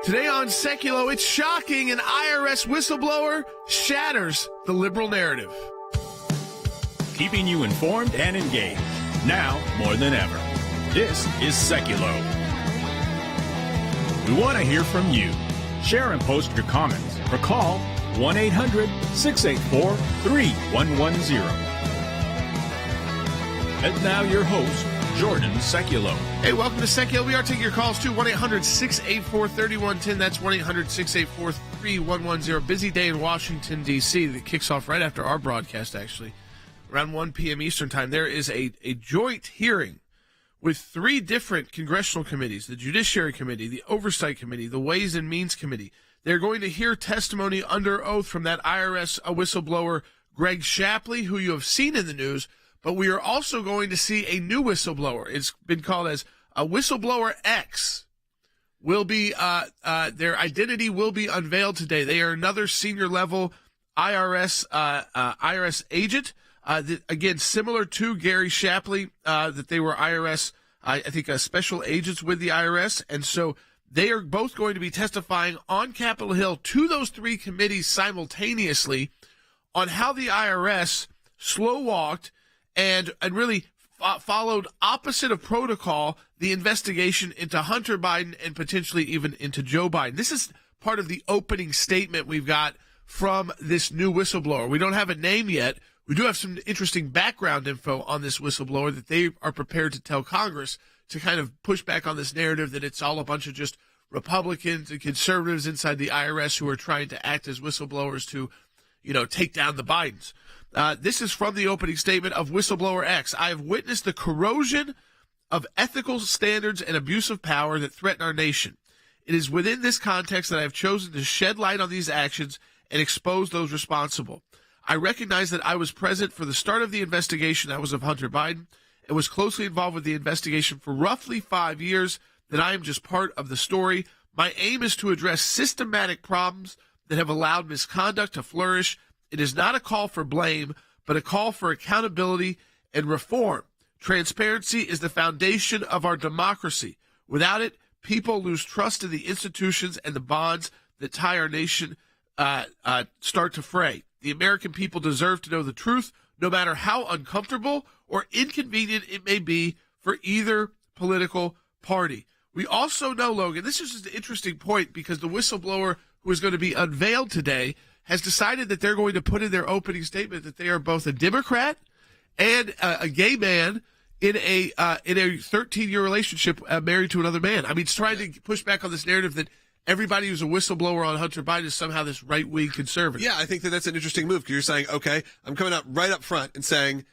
Today on Sekulow, it's shocking. An IRS whistleblower shatters the liberal narrative. Keeping you informed and engaged, now more than ever. This is Sekulow. We want to hear from you. Share and post your comments or call 1-800-684-3110. And now your host, Jordan Sekulow. Hey, welcome to Sekulow. We are taking your calls too. 1-800-684-3110. That's 1-800-684-3110. Busy day in Washington, D.C. that kicks off right after our broadcast, actually. Around 1 p.m. Eastern time, there is a joint hearing with three different congressional committees, the Judiciary Committee, the Oversight Committee, the Ways and Means Committee. They're going to hear testimony under oath from that IRS whistleblower, Greg Shapley, who you have seen in the news. But we are also going to see a new whistleblower. It's been called as a Whistleblower X. Will be their identity will be unveiled today. They are another senior level IRS agent. Again, similar to Gary Shapley, that they were IRS, I think, special agents with the IRS, and so they are both going to be testifying on Capitol Hill to those three committees simultaneously on how the IRS slow walked and really followed opposite of protocol the investigation into Hunter Biden and potentially even into Joe Biden. This is part of the opening statement we've got from this new whistleblower. We don't have a name yet. We do have some interesting background info on this whistleblower that they are prepared to tell Congress to kind of push back on this narrative that it's all a bunch of just Republicans and conservatives inside the IRS who are trying to act as whistleblowers to, take down the Bidens. This is from the opening statement of Whistleblower X. I have witnessed the corrosion of ethical standards and abuse of power that threaten our nation. It is within this context that I have chosen to shed light on these actions and expose those responsible. I recognize that I was present for the start of the investigation, that was of Hunter Biden, and was closely involved with the investigation for roughly 5 years, that I am just part of the story. My aim is to address systematic problems that have allowed misconduct to flourish. It is not a call for blame, but a call for accountability and reform. Transparency is the foundation of our democracy. Without it, people lose trust in the institutions, and the bonds that tie our nation start to fray. The American people deserve to know the truth, no matter how uncomfortable or inconvenient it may be for either political party. We also know, Logan, this is just an interesting point because the whistleblower who is going to be unveiled today has decided that they're going to put in their opening statement that they are both a Democrat and a gay man in a 13-year relationship married to another man. I mean, it's trying to push back on this narrative that everybody who's a whistleblower on Hunter Biden is somehow this right-wing conservative. Yeah, I think that's an interesting move because you're saying, okay, I'm coming out right up front and saying,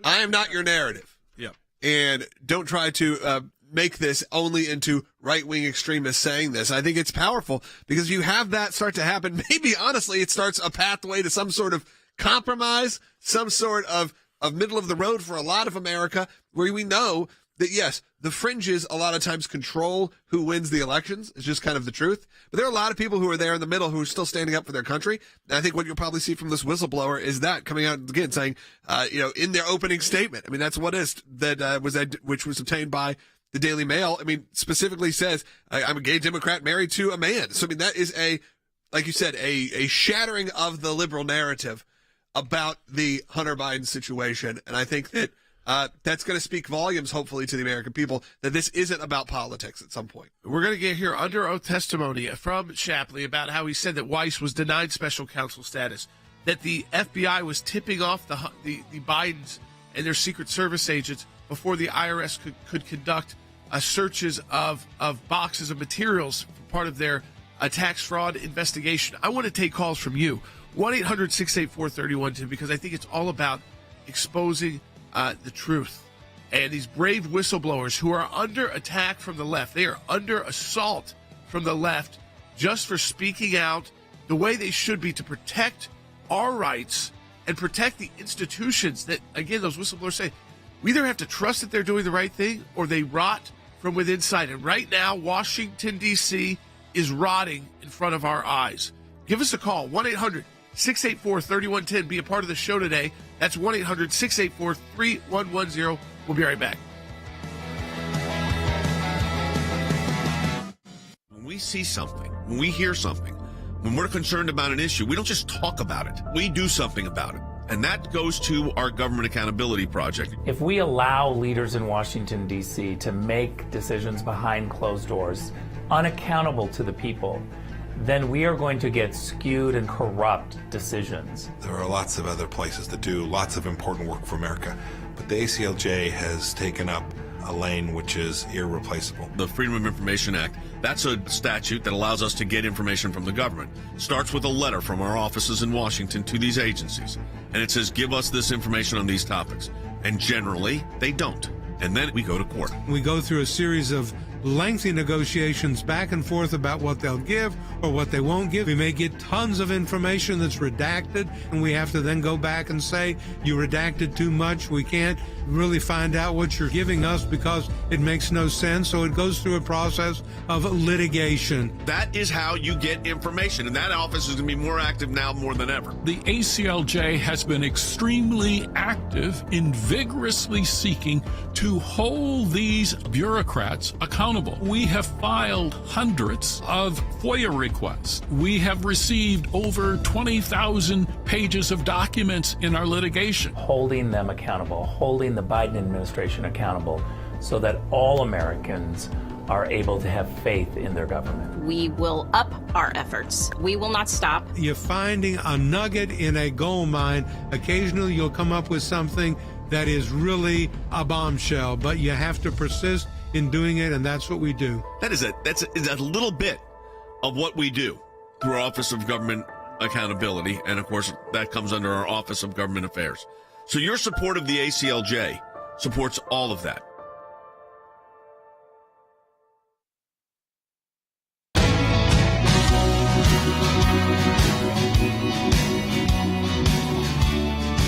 I am not your narrative. Yeah. And don't try to make this only into right-wing extremists saying this. I think it's powerful because you have that start to happen. Maybe, honestly, it starts a pathway to some sort of compromise, some sort of middle of the road for a lot of America where we know that, yes, the fringes a lot of times control who wins the elections. It's just kind of the truth. But there are a lot of people who are there in the middle who are still standing up for their country. And I think what you'll probably see from this whistleblower is that coming out again saying, in their opening statement. I mean, that's what is that which was obtained by the Daily Mail. I mean, specifically says, I'm a gay Democrat married to a man. So, I mean, that is like you said, a shattering of the liberal narrative about the Hunter Biden situation. And I think that that's going to speak volumes, hopefully, to the American people, that this isn't about politics at some point. We're going to get here under oath testimony from Shapley about how he said that Weiss was denied special counsel status, that the FBI was tipping off the Bidens and their Secret Service agents before the IRS could conduct searches of boxes of materials for part of their tax fraud investigation. I want to take calls from you, 1-800-684-3110, because I think it's all about exposing the truth. And these brave whistleblowers who are under attack from the left, they are under assault from the left just for speaking out the way they should be to protect our rights and protect the institutions that, again, those whistleblowers say, we either have to trust that they're doing the right thing or they rot from within inside. And right now, Washington, D.C. is rotting in front of our eyes. Give us a call, 1-800-684-3110. Be a part of the show today. That's 1-800-684-3110. We'll be right back. When we we see something, when we hear something, when we're concerned about an issue, we don't just talk about it. We do something about it. And that goes to our Government Accountability Project. If we allow leaders in Washington, D.C. to make decisions behind closed doors, unaccountable to the people, then we are going to get skewed and corrupt decisions. There are lots of other places that do lots of important work for America, but the ACLJ has taken up a lane which is irreplaceable. The Freedom of Information Act, that's a statute that allows us to get information from the government. Starts with a letter from our offices in Washington to these agencies. And it says, give us this information on these topics. And generally, they don't. And then we go to court. We go through a series of lengthy negotiations back and forth about what they'll give or what they won't give. We may get tons of information that's redacted, and we have to then go back and say, you redacted too much. We can't really find out what you're giving us because it makes no sense. So it goes through a process of litigation. That is how you get information, and that office is going to be more active now more than ever. The ACLJ has been extremely active in vigorously seeking to hold these bureaucrats accountable. We have filed hundreds of FOIA requests. We have received over 20,000 pages of documents in our litigation. Holding them accountable, holding the Biden administration accountable so that all Americans are able to have faith in their government. We will up our efforts. We will not stop. You're finding a nugget in a gold mine. Occasionally you'll come up with something that is really a bombshell, but you have to persist in doing it, and that's what we do. That's a little bit of what we do through our Office of Government Accountability, and of course that comes under our Office of Government Affairs. So your support of the ACLJ supports all of that.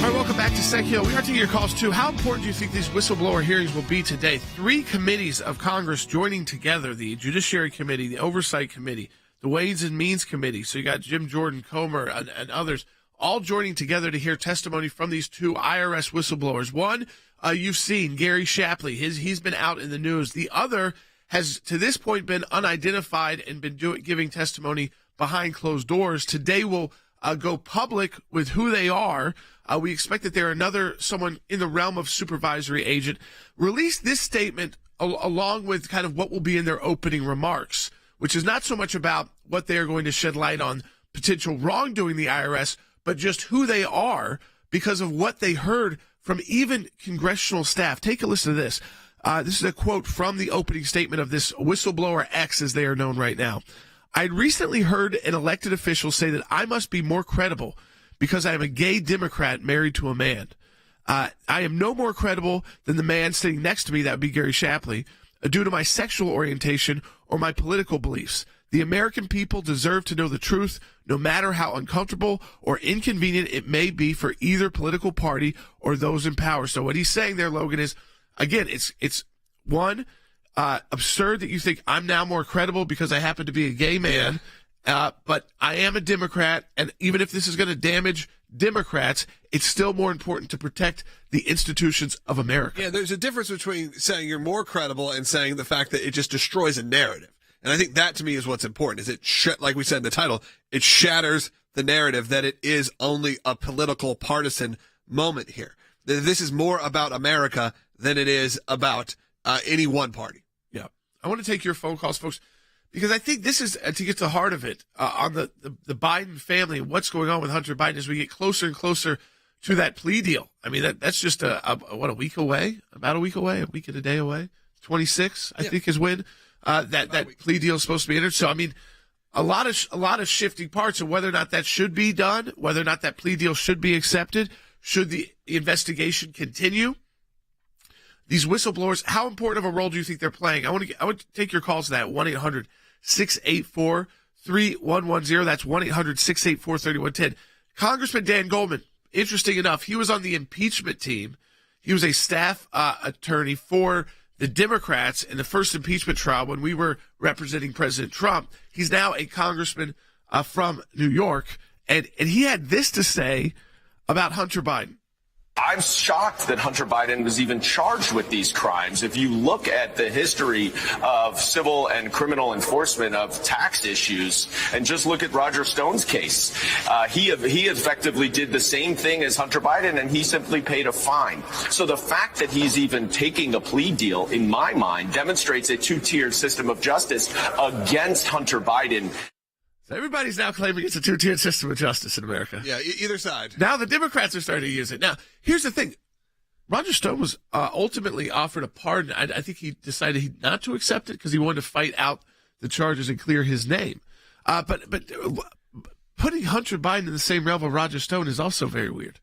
All right, welcome back to Sekulow. We are taking your calls too. How important do you think these whistleblower hearings will be today? 3 committees of Congress joining together: the Judiciary Committee, the Oversight Committee, the Ways and Means Committee. So you got Jim Jordan, Comer, and others all joining together to hear testimony from these 2 IRS whistleblowers. One, you've seen Gary Shapley. He's been out in the news. The other has, to this point, been unidentified and been giving testimony behind closed doors. Today we'll go public with who they are. We expect that someone in the realm of supervisory agent released this statement along with kind of what will be in their opening remarks, which is not so much about what they are going to shed light on potential wrongdoing the IRS, but just who they are because of what they heard from even congressional staff. Take a listen to this. This is a quote from the opening statement of this whistleblower X, as they are known right now. I'd recently heard an elected official say that I must be more credible because I am a gay Democrat married to a man. I am no more credible than the man sitting next to me, that would be Gary Shapley, due to my sexual orientation or my political beliefs. The American people deserve to know the truth, no matter how uncomfortable or inconvenient it may be for either political party or those in power. So what he's saying there, Logan, is, again, it's one, absurd that you think I'm now more credible because I happen to be a gay man, but I am a Democrat, and even if this is going to damage Democrats, it's still more important to protect the institutions of America. Yeah, there's a difference between saying you're more credible and saying the fact that it just destroys a narrative. And I think that, to me, is what's important, is like we said in the title, it shatters the narrative that it is only a political partisan moment here. This is more about America than it is about any one party. Yeah. I want to take your phone calls, folks, because I think this is, to get to the heart of it, on the Biden family, what's going on with Hunter Biden as we get closer and closer to that plea deal. I mean, that's just a week away, about a week away, a week and a day away. 26, I think, is when that plea deal is supposed to be entered. So, I mean, a lot of shifting parts of whether or not that should be done, whether or not that plea deal should be accepted, should the investigation continue. These whistleblowers, how important of a role do you think they're playing? I want to take your calls to that, 1-800-684-3110. That's 1-800-684-3110. Congressman Dan Goldman, interesting enough, he was on the impeachment team. He was a staff attorney for the Democrats in the first impeachment trial when we were representing President Trump. He's now a congressman from New York, and he had this to say about Hunter Biden. I'm shocked that Hunter Biden was even charged with these crimes. If you look at the history of civil and criminal enforcement of tax issues, and just look at Roger Stone's case, he effectively did the same thing as Hunter Biden, and he simply paid a fine. So the fact that he's even taking a plea deal, in my mind, demonstrates a two-tiered system of justice against Hunter Biden. So everybody's now claiming it's a two-tiered system of justice in America. Yeah, either side. Now the Democrats are starting to use it. Now, here's the thing. Roger Stone was ultimately offered a pardon. I think he decided not to accept it because he wanted to fight out the charges and clear his name. But putting Hunter Biden in the same realm of Roger Stone is also very weird.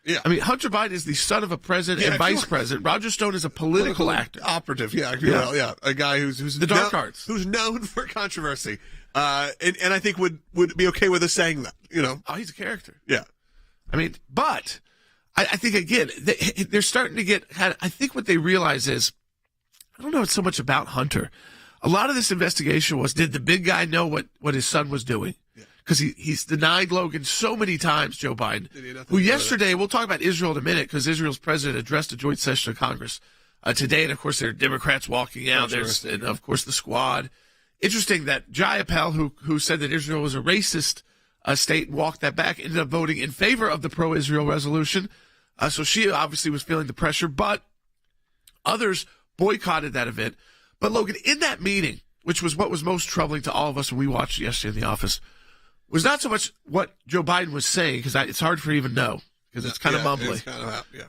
Yeah. I mean, Hunter Biden is the son of a president and vice president. Roger Stone is a political actor. Operative, yeah. A guy who's the dark arts. Who's known for controversy. And I think would be okay with us saying that, you know. Oh, he's a character. Yeah. I mean, but I think, again, they're starting to get, I think what they realize is, I don't know it's so much about Hunter. A lot of this investigation was, did the big guy know what his son was doing? Because he's denied Logan so many times, Joe Biden, who yesterday, we'll talk about Israel in a minute, because Israel's president addressed a joint session of Congress today, and of course there are Democrats walking out, and of course the squad. Interesting that Jayapal, who said that Israel was a racist state and walked that back, ended up voting in favor of the pro-Israel resolution. So she obviously was feeling the pressure, but others boycotted that event. But Logan, in that meeting, which was what was most troubling to all of us when we watched yesterday in the office, was not so much what Joe Biden was saying, because it's hard for you to even know, because it's kind of mumbly.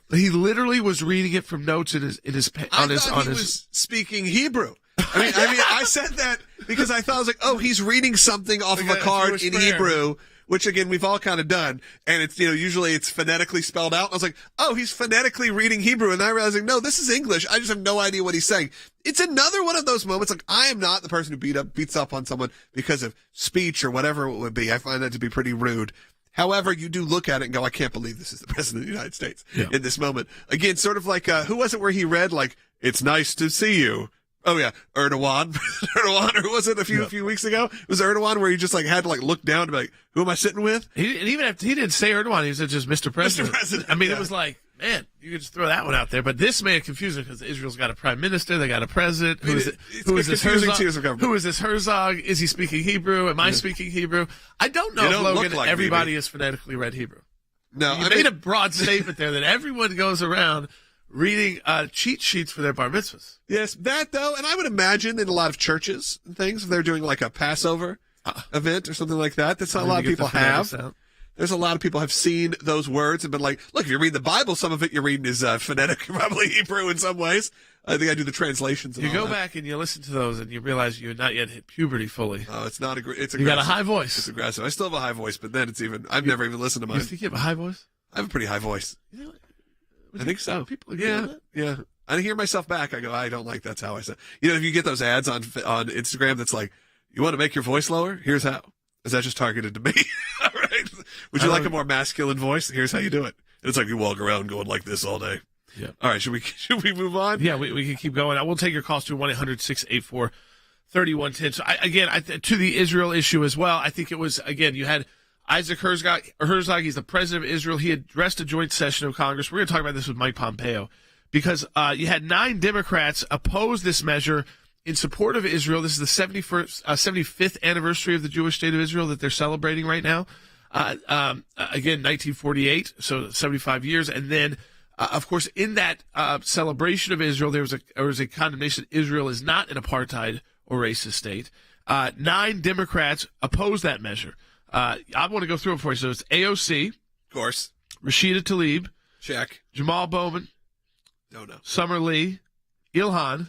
But he literally was reading it from notes in his I thought he was speaking Hebrew. I mean, I said that because I thought, I was like, oh, he's reading something off of a card in Hebrew, which again, we've all kind of done. And it's, usually it's phonetically spelled out. I was like, oh, he's phonetically reading Hebrew. And I realized, no, this is English. I just have no idea what he's saying. It's another one of those moments. Like, I am not the person who beats up on someone because of speech or whatever it would be. I find that to be pretty rude. However, you do look at it and go, I can't believe this is the president of the United States in this moment. Again, sort of like, who was it where he read, like, it's nice to see you? Oh yeah, Erdogan, or was it a few weeks ago? It was Erdogan where he just had to look down and be like, who am I sitting with? He didn't say Erdogan, he said just Mr. President. Mr. President. I mean, it was like, man, you could just throw that one out there. But this made it confusing because Israel's got a prime minister, they got a president. Who is this Herzog? Who is this Herzog? Is he speaking Hebrew? Am I speaking Hebrew? I don't know if Logan, everybody has phonetically read Hebrew. No, you made a broad statement there that everyone goes around reading cheat sheets for their bar mitzvahs. Yes, that though, and I would imagine in a lot of churches and things, if they're doing like a Passover event or something like that, that's not a lot of people have. There's a lot of people have seen those words and been like, look, if you read the Bible, some of it you're reading is phonetic, probably Hebrew in some ways. I think I do the translations. And you go back and you listen to those and you realize you had not yet hit puberty fully. Oh, it's not it's aggressive. You got a high voice. It's aggressive. I still have a high voice, but then I've never even listened to mine. You think you have a high voice? I have a pretty high voice. I think so. People agree yeah. I hear myself back. I go, I don't like that's how I sound. If you get those ads on Instagram that's like, you want to make your voice lower? Here's how. Is that just targeted to me? All right. Would you like a more masculine voice? Here's how you do it. And it's like you walk around going like this all day. Yeah. All right. Should we move on? Yeah, we can keep going. I will take your calls to 1-800-684-3110. So to the Israel issue as well, I think it was, again, you had Isaac Herzog, he's the president of Israel. He addressed a joint session of Congress. We're going to talk about this with Mike Pompeo because you had 9 Democrats oppose this measure in support of Israel. This is the 75th anniversary of the Jewish state of Israel that they're celebrating right now. Again, 1948, so 75 years. And then, of course, in that celebration of Israel, there was a condemnation that Israel is not an apartheid or racist state. 9 Democrats oppose that measure. I want to go through it for you. So it's AOC. Of course. Rashida Tlaib. Check. Jamal Bowman. Don't know. Summer Lee. Ilhan.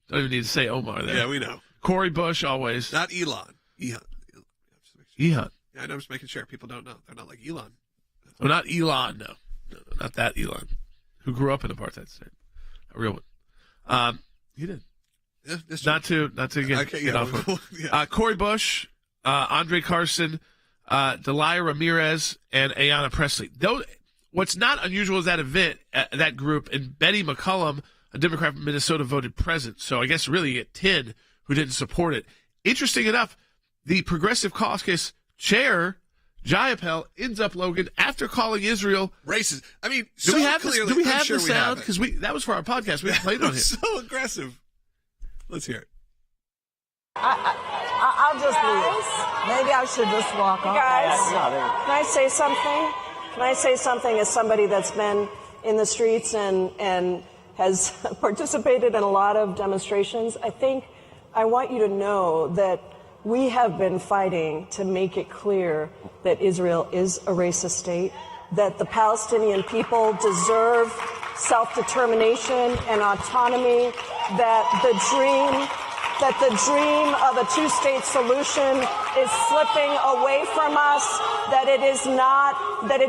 Don't even need to say Omar there. Yeah, we know. Cori Bush, always. Not Elon. Ehud. Yeah, I know, I'm just making sure. People don't know. They're not like Elon. Oh, not Elon, no. No, not that Elon. Who grew up in apartheid state. A real one. He did. Yeah, not to get off on. Yeah. Cori Bush, Andre Carson, Delia Ramirez, and Ayanna Pressley. What's not unusual is that event, that group, and Betty McCollum, a Democrat from Minnesota, voted present. So I guess really you get 10 who didn't support it. Interesting enough, the Progressive Caucus chair, Jayapal ends up, Logan, after calling Israel racist. I mean, do we have clearly, do we have sure the sound? Because that was for our podcast. We played on it. So aggressive. Let's hear it. I'll just leave. Maybe I should just walk off. Guys, can I say something? Can I say something as somebody that's been in the streets and has participated in a lot of demonstrations? I want you to know that we have been fighting to make it clear that Israel is a racist state, that the Palestinian people deserve self-determination and autonomy, that the dream of a two-state solution is slipping away from us, that it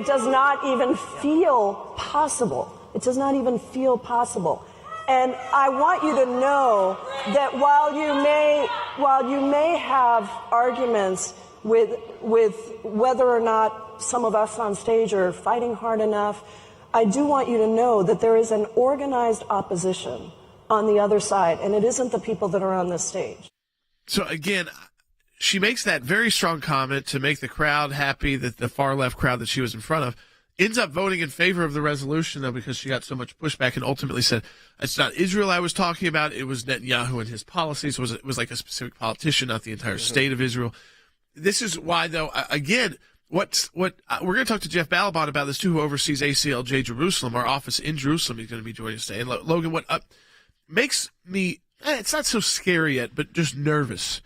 does not even feel possible. It does not even feel possible. And I want you to know that while you may have arguments with whether or not some of us on stage are fighting hard enough, I do want you to know that there is an organized opposition on the other side, and it isn't the people that are on this stage. So again, she makes that very strong comment to make the crowd happy, that the far left crowd that she was in front of, ends up voting in favor of the resolution, though, because she got so much pushback, and ultimately said, it's not Israel I was talking about, it was Netanyahu and his policies. It was like a specific politician, not the entire state of Israel. This is why, though, again, we're going to talk to Jeff Balaban about this, too, who oversees ACLJ Jerusalem, our office in Jerusalem. He's going to be joining us today. And Logan, what makes me, it's not so scary yet, but just nervous,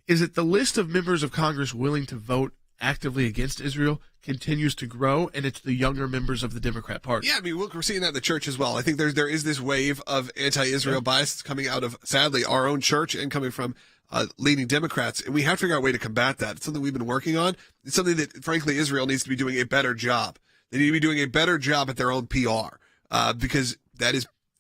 is that the list of members of Congress willing to vote actively against Israel continues to grow, and it's the younger members of the Democrat Party. Yeah, I mean, we're seeing that in the church as well. I think there is this wave of anti-Israel bias coming out of, sadly, our own church and coming from leading Democrats, and we have to figure out a way to combat that. It's something we've been working on. It's something that, frankly, Israel needs to be doing a better job. They need to be doing a better job at their own PR, because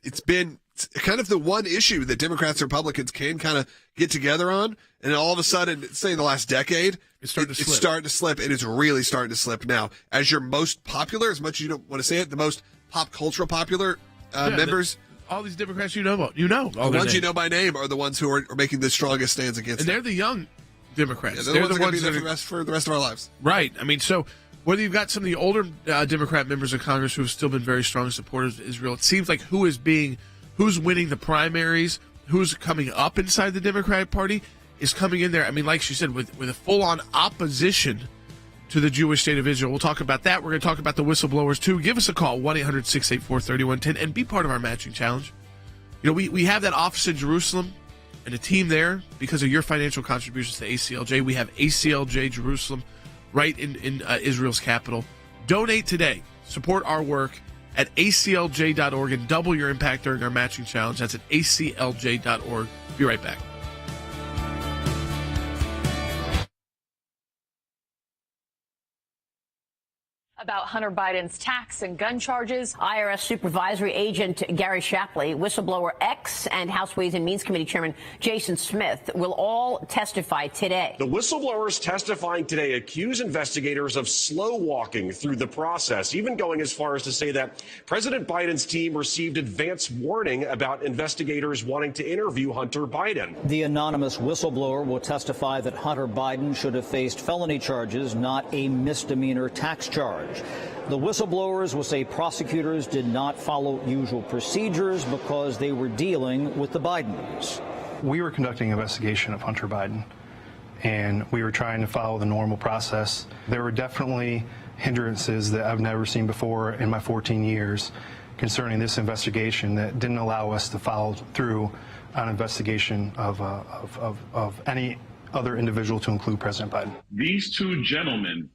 it's been kind of the one issue that Democrats and Republicans can kind of get together on, and all of a sudden, say in the last decade, it's starting to slip, and it's really starting to slip now. As your most popular, as much as you don't want to say it, the most pop cultural popular members. All these Democrats you know. The ones you know by name are the ones who are making the strongest stands against and them. they're the young Democrats. Yeah, they're the ones that are going to be there for the rest of our lives. Right. I mean, so whether you've got some of the older Democrat members of Congress who have still been very strong supporters of Israel, it seems like who's winning the primaries, who's coming up inside the Democratic Party is coming in there. I mean, like she said, with a full-on opposition to the Jewish state of Israel. We'll talk about that. We're going to talk about the whistleblowers, too. Give us a call, 1-800-684-3110, and be part of our matching challenge. You know, we have that office in Jerusalem and a team there because of your financial contributions to ACLJ. We have ACLJ Jerusalem right in Israel's capital. Donate today. Support our work at aclj.org and double your impact during our matching challenge. That's at aclj.org. Be right back. About Hunter Biden's tax and gun charges. IRS Supervisory Agent Gary Shapley, Whistleblower X, and House Ways and Means Committee Chairman Jason Smith will all testify today. The whistleblowers testifying today accuse investigators of slow walking through the process, even going as far as to say that President Biden's team received advance warning about investigators wanting to interview Hunter Biden. The anonymous whistleblower will testify that Hunter Biden should have faced felony charges, not a misdemeanor tax charge. The whistleblowers will say prosecutors did not follow usual procedures because they were dealing with the Bidens. We were conducting an investigation of Hunter Biden, and we were trying to follow the normal process. There were definitely hindrances that I've never seen before in my 14 years concerning this investigation that didn't allow us to follow through on investigation of any other individual, to include President Biden. These two gentlemen,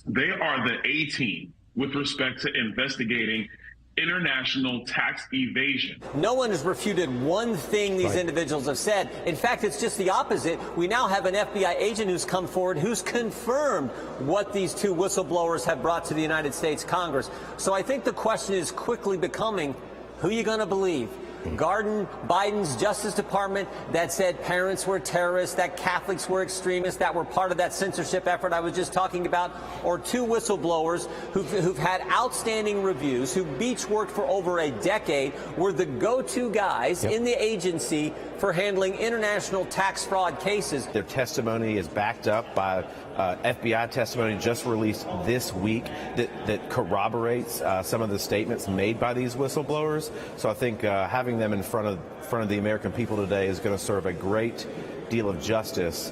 they are the A-team with respect to investigating international tax evasion. No one has refuted one thing these individuals have said. In fact, it's just the opposite. We now have an FBI agent who's come forward who's confirmed what these two whistleblowers have brought to the United States Congress. So I think the question is quickly becoming, who are you going to believe? Biden's Justice Department that said parents were terrorists, that Catholics were extremists, that were part of that censorship effort I was just talking about, or two whistleblowers who've had outstanding reviews, who each worked for over a decade, were the go-to guys in the agency for handling international tax fraud cases. Their testimony is backed up by FBI testimony just released this week that corroborates some of the statements made by these whistleblowers. So I think having them in front of the American people today is going to serve a great deal of justice.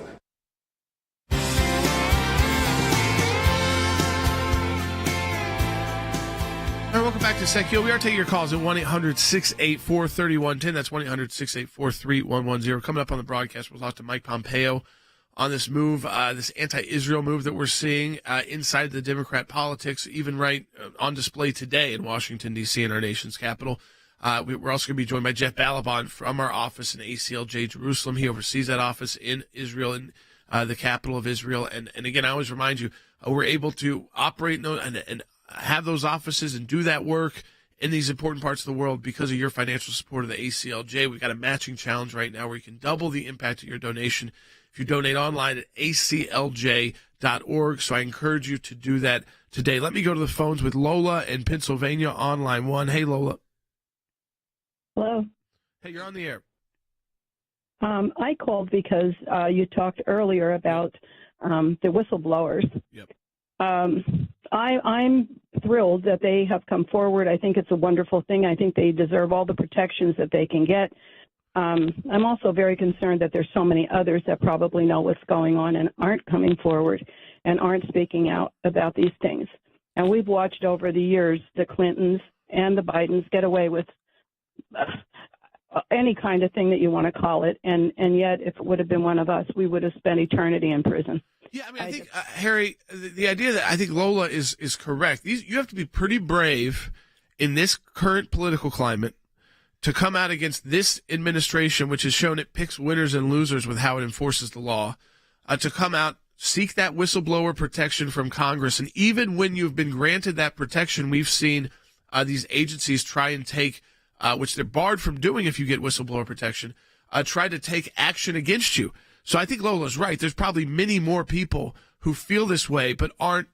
All right, welcome back to Sekulow. We are taking your calls at 1-800-684-3110. That's 1-800-684-3110. Coming up on the broadcast, we'll talk to Mike Pompeo on this move, this anti-Israel move that we're seeing inside the Democrat politics, even right on display today in Washington, D.C., in our nation's capital. We're also going to be joined by Jeff Balaban from our office in ACLJ, Jerusalem. He oversees that office in Israel, in the capital of Israel. And again, I always remind you, we're able to operate and have those offices and do that work in these important parts of the world because of your financial support of the ACLJ. We've got a matching challenge right now where you can double the impact of your donation if you donate online at aclj.org. So I encourage you to do that today. Let me go to the phones with Lola in Pennsylvania on line 1. Hey, Lola. Hello. Hey, you're on the air. I called because you talked earlier about the whistleblowers. Yep. I'm thrilled that they have come forward. I think it's a wonderful thing. I think they deserve all the protections that they can get. I'm also very concerned that there's so many others that probably know what's going on and aren't coming forward and aren't speaking out about these things. And we've watched over the years the Clintons and the Bidens get away with any kind of thing that you want to call it. And yet, if it would have been one of us, we would have spent eternity in prison. Yeah, I mean, I think, Harry, the idea that I think Lola is correct. You have to be pretty brave in this current political climate to come out against this administration, which has shown it picks winners and losers with how it enforces the law, to come out, seek that whistleblower protection from Congress. And even when you've been granted that protection, we've seen these agencies try and take, which they're barred from doing if you get whistleblower protection, try to take action against you. So I think Lola's right. There's probably many more people who feel this way but aren't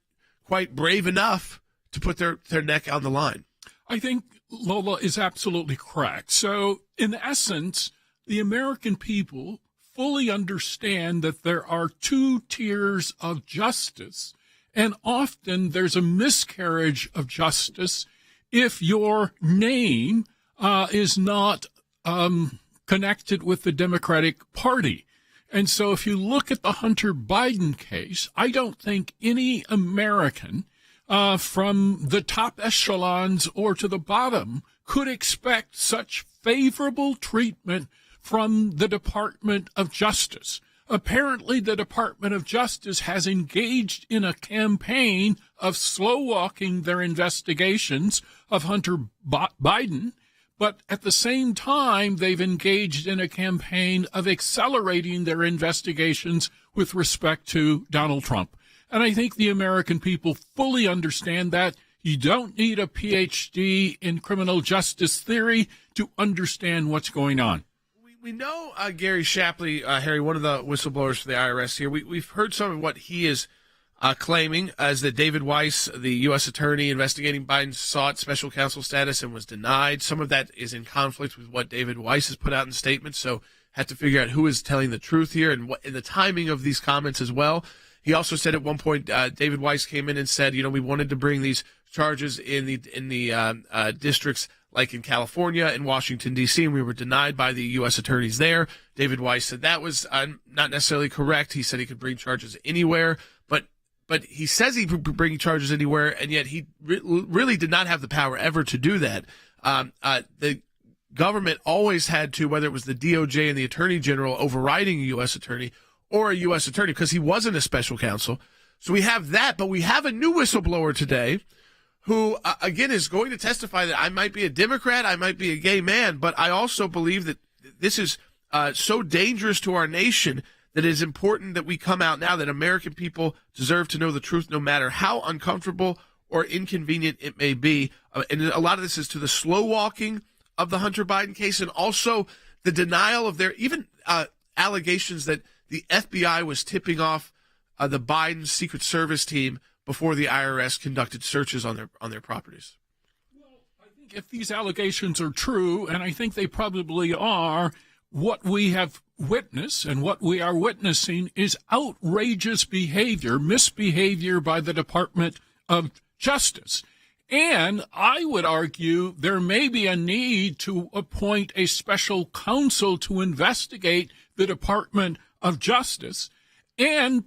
quite brave enough to put their neck on the line. I think Lola is absolutely correct. So, in essence, the American people fully understand that there are two tiers of justice, and often there's a miscarriage of justice if your name is not connected with the Democratic Party. And so if you look at the Hunter Biden case, I don't think any American from the top echelons or to the bottom could expect such favorable treatment from the Department of Justice. Apparently, the Department of Justice has engaged in a campaign of slow-walking their investigations of Hunter Biden, but at the same time, they've engaged in a campaign of accelerating their investigations with respect to Donald Trump. And I think the American people fully understand that. You don't need a PhD in criminal justice theory to understand what's going on. We know Gary Shapley, Harry, one of the whistleblowers for the IRS here. We've heard some of what he is claiming as that David Weiss, the U.S. attorney investigating Biden, sought special counsel status and was denied. Some of that is in conflict with what David Weiss has put out in statements, so had to figure out who is telling the truth here and the timing of these comments as well. He also said at one point, David Weiss came in and said, we wanted to bring these charges in the districts like in California and Washington, D.C., and we were denied by the U.S. attorneys there. David Weiss said that was not necessarily correct. He said he could bring charges anywhere, but he says he could bring charges anywhere, and yet he really did not have the power ever to do that. The government always had to, whether it was the DOJ and the Attorney General overriding a U.S. attorney or a U.S. attorney, because he wasn't a special counsel. So we have that, but we have a new whistleblower today who, again, is going to testify that I might be a Democrat, I might be a gay man, but I also believe that this is so dangerous to our nation that it is important that we come out now, that American people deserve to know the truth no matter how uncomfortable or inconvenient it may be. And a lot of this is to the slow walking of the Hunter Biden case, and also the denial of their even allegations that the FBI was tipping off the Biden Secret Service team before the IRS conducted searches on their properties. If these allegations are true, and I think they probably are, what we have witnessed and what we are witnessing is outrageous behavior, misbehavior by the Department of Justice. And I would argue there may be a need to appoint a special counsel to investigate the Department of Justice. And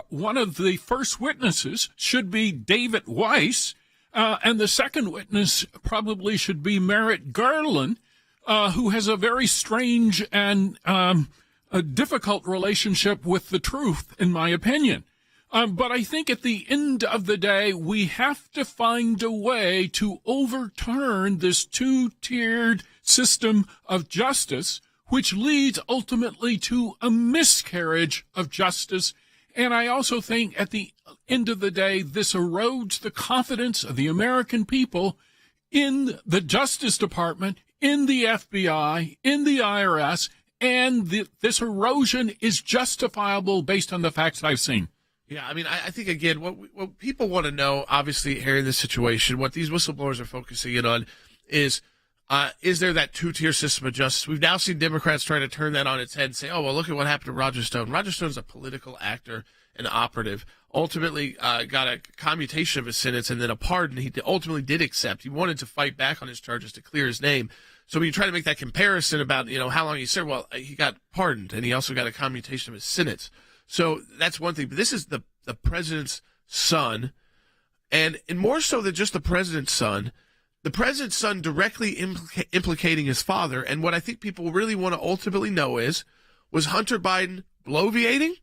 one of the first witnesses should be David Weiss, and the second witness probably should be Merrick Garland, who has a very strange and a difficult relationship with the truth, in my opinion. But I think at the end of the day, we have to find a way to overturn this two-tiered system of justice, which leads ultimately to a miscarriage of justice. And I also think at the end of the day, this erodes the confidence of the American people in the Justice Department, in the FBI, in the IRS, and this erosion is justifiable based on the facts I've seen. Yeah, I mean, I think, again, what people want to know, obviously, here in this situation, what these whistleblowers are focusing in on is there that two-tier system of justice? We've now seen Democrats try to turn that on its head and say, oh, well, look at what happened to Roger Stone. Roger Stone's a political actor, an operative, ultimately got a commutation of his sentence and then a pardon. He ultimately did accept. He wanted to fight back on his charges to clear his name. So when you try to make that comparison about, how long he served, well, he got pardoned, and he also got a commutation of his sentence. So that's one thing. But this is the president's son, and more so than just the president's son directly implicating his father. And what I think people really want to ultimately know is, was Hunter Biden bloviating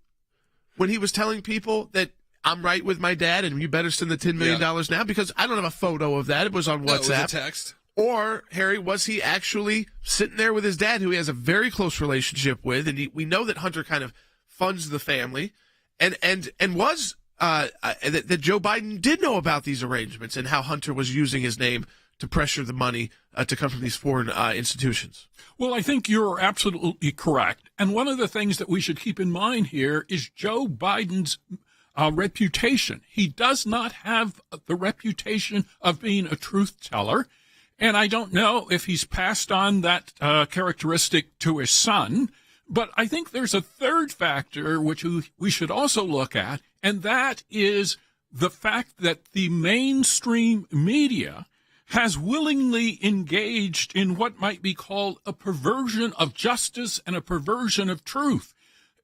when he was telling people that I'm right with my dad and you better send the $10 million now? Because I don't have a photo of that. It was on WhatsApp. It was a text. Or, Harry, was he actually sitting there with his dad, who he has a very close relationship with? And we know that Hunter kind of funds the family, and was that Joe Biden did know about these arrangements and how Hunter was using his name to pressure the money to come from these foreign institutions. Well, I think you're absolutely correct. And one of the things that we should keep in mind here is Joe Biden's reputation. He does not have the reputation of being a truth teller. And I don't know if he's passed on that characteristic to his son. But I think there's a third factor which we should also look at, and that is the fact that the mainstream media has willingly engaged in what might be called a perversion of justice and a perversion of truth.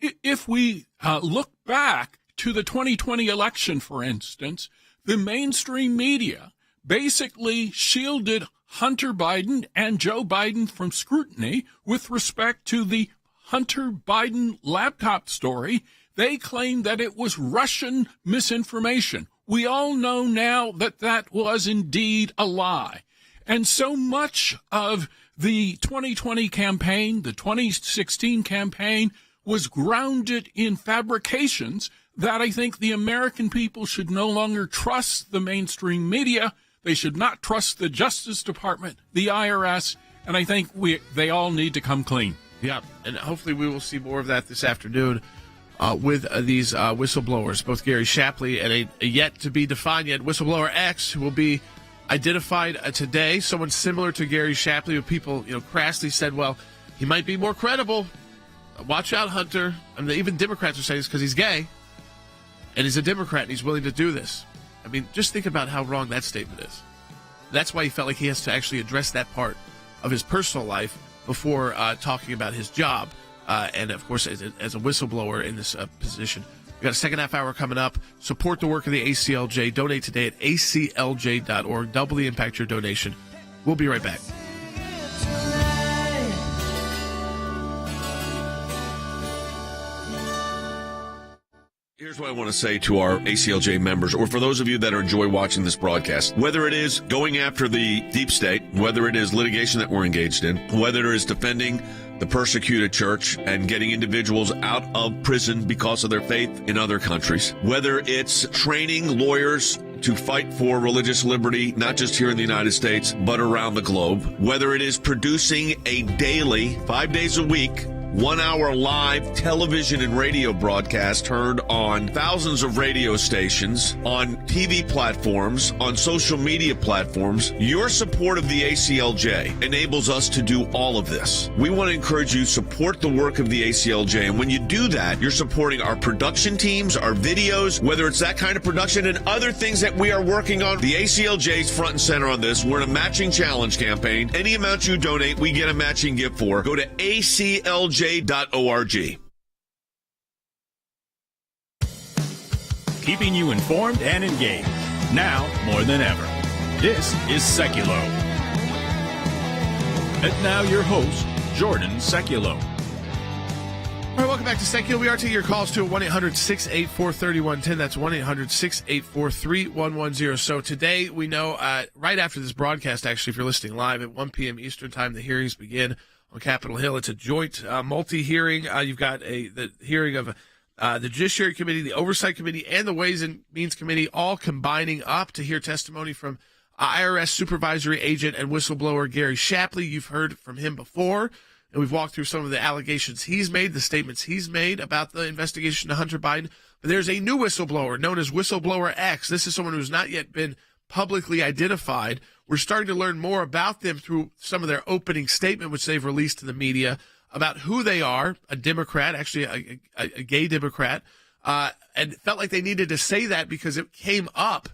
If we look back to the 2020 election, for instance, the mainstream media basically shielded Hunter Biden and Joe Biden from scrutiny with respect to the Hunter Biden laptop story. They claimed that it was Russian misinformation. We all know now that that was indeed a lie. And so much of the 2020 campaign, the 2016 campaign, was grounded in fabrications that I think the American people should no longer trust the mainstream media. They should not trust the Justice Department, the IRS, and I think they all need to come clean. Yeah, and hopefully we will see more of that this afternoon with these whistleblowers, both Gary Shapley and a yet-to-be-defined yet whistleblower X, who will be identified today. Someone similar to Gary Shapley, who people crassly said, well, he might be more credible. Watch out, Hunter. I mean, even Democrats are saying this because he's gay, and he's a Democrat, and he's willing to do this. I mean, just think about how wrong that statement is. That's why he felt like he has to actually address that part of his personal life before talking about his job, and, of course, as a whistleblower in this position. We've got a second half hour coming up. Support the work of the ACLJ. Donate today at aclj.org. Doubly impact your donation. We'll be right back. Here's what I want to say to our ACLJ members, or for those of you that enjoy watching this broadcast. Whether it is going after the deep state, whether it is litigation that we're engaged in, whether it is defending the persecuted church and getting individuals out of prison because of their faith in other countries, whether it's training lawyers to fight for religious liberty, not just here in the United States, but around the globe. Whether it is producing a daily, 5 days a week, 1 hour live television and radio broadcast heard on thousands of radio stations, on TV platforms, on social media platforms. Your support of the ACLJ enables us to do all of this. We want to encourage you to support the work of the ACLJ. And when you do that, you're supporting our production teams, our videos, whether it's that kind of production and other things that we are working on. The ACLJ is front and center on this. We're in a matching challenge campaign. Any amount you donate, we get a matching gift for. Go to ACLJ.org. Keeping you informed and engaged, now more than ever. This is Sekulow. And now your host, Jordan Sekulow. All right, welcome back to Sekulow. We are taking your calls to 1-800-684-3110. That's 1-800-684-3110. So today, we know, right after this broadcast, actually, if you're listening live at 1 p.m. Eastern Time, the hearings begin on Capitol Hill. It's a joint multi-hearing. You've got the hearing of the Judiciary Committee, the Oversight Committee, and the Ways and Means Committee all combining up to hear testimony from IRS Supervisory Agent and Whistleblower Gary Shapley. You've heard from him before, and we've walked through some of the allegations he's made, the statements he's made about the investigation of Hunter Biden. But there's a new whistleblower known as Whistleblower X. This is someone who's not yet been publicly identified. We're starting to learn more about them through some of their opening statement, which they've released to the media, about who they are, a Democrat, actually a gay Democrat, and felt like they needed to say that because it came up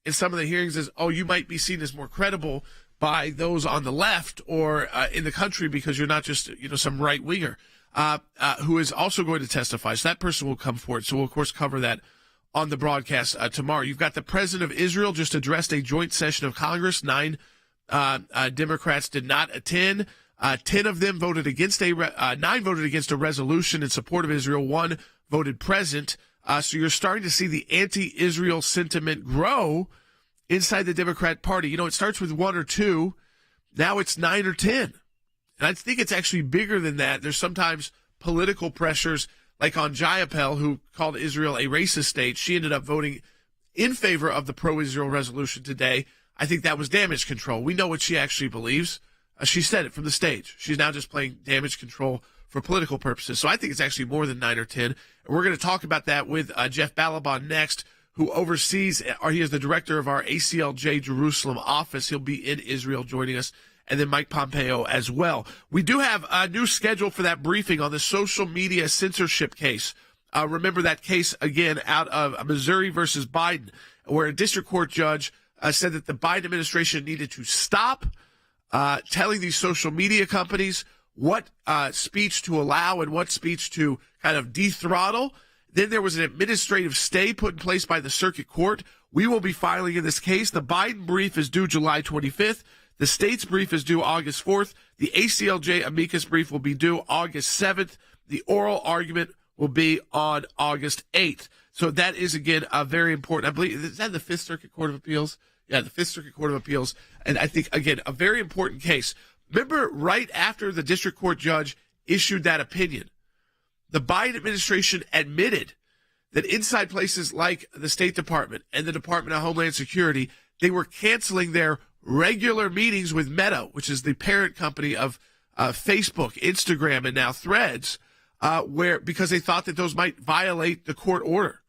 in some of the hearings as, oh, you might be seen as more credible by those on the left or in the country because you're not just, some right-winger who is also going to testify. So that person will come forward. So we'll, of course, cover that on the broadcast tomorrow. You've got the president of Israel just addressed a joint session of Congress. 9 Democrats did not attend. 10 of them voted against 9 voted against a resolution in support of Israel. 1 voted present. So you're starting to see the anti-Israel sentiment grow inside the Democrat Party. It starts with 1 or 2. Now it's 9 or 10. And I think it's actually bigger than that. There's sometimes political pressures, like on Jayapal, who called Israel a racist state. She ended up voting in favor of the pro-Israel resolution today. I think that was damage control. We know what she actually believes. She said it from the stage. She's now just playing damage control for political purposes. So I think it's actually more than 9 or 10. And we're going to talk about that with Jeff Balaban next, who oversees, or he is the director of our ACLJ Jerusalem office. He'll be in Israel joining us. And then Mike Pompeo as well. We do have a new schedule for that briefing on the social media censorship case. Remember that case, again, out of Missouri versus Biden, where a district court judge said that the Biden administration needed to stop telling these social media companies what speech to allow and what speech to kind of dethrottle. Then there was an administrative stay put in place by the circuit court. We will be filing in this case. The Biden brief is due July 25th. The state's brief is due August 4th. The ACLJ amicus brief will be due August 7th. The oral argument will be on August 8th. So that is, again, a very important, I believe, is that the Fifth Circuit Court of Appeals? Yeah, the Fifth Circuit Court of Appeals. And I think, again, a very important case. Remember, right after the district court judge issued that opinion, the Biden administration admitted that inside places like the State Department and the Department of Homeland Security, they were canceling their regular meetings with Meta, which is the parent company of Facebook, Instagram, and now Threads, because they thought that those might violate the court order.